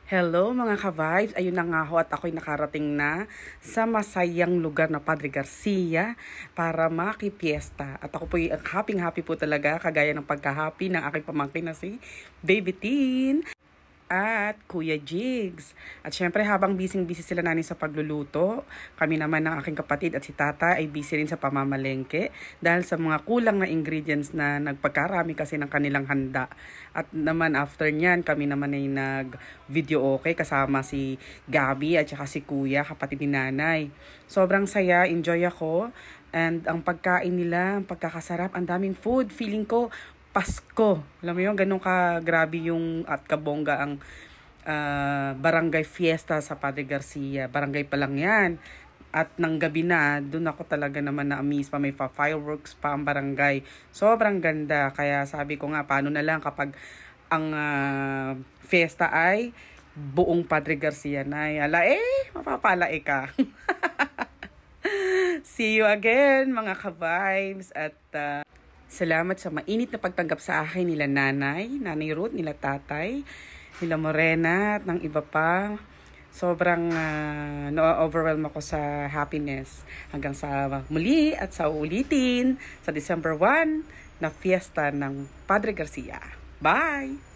Hello mga ka-vibes, ayun na nga ho at ako'y nakarating na sa masayang lugar na Padre Garcia para makipiesta. At ako po'y happy po talaga, kagaya ng pagka-happy ng aking pamangkin na si Baby Teen at Kuya Jigs. At syempre habang busy sila nani sa pagluluto, kami naman ng aking kapatid at si tata ay busy rin sa pamamalengke dahil sa mga kulang na ingredients na nagpagkarami kasi ng kanilang handa. At naman after nyan, kami naman ay nag-video okay kasama si Gabi at saka si Kuya, kapatid ni Nanay. Sobrang saya, enjoy ako. And ang pagkain nila, ang pagkakasarap, ang daming food. Feeling ko, Pasko. Alam mo yun, ganun ka grabe yung at kabongga ang barangay fiesta sa Padre Garcia. Barangay pa lang yan. At ng gabi na, dun ako talaga naman na-amaze pa. May fireworks pa ang barangay. Sobrang ganda. Kaya sabi ko nga, paano na lang kapag ang fiesta ay buong Padre Garcia na. Ala mapapalae ka. See you again mga ka-vibes. At salamat sa mainit na pagtanggap sa akin nila Nanay Ruth, nila Tatay, nila Morena at ng iba pa. Sobrang na-overwhelm ako sa happiness. Hanggang sa muli at sa ulitin sa December 1 na fiesta ng Padre Garcia. Bye!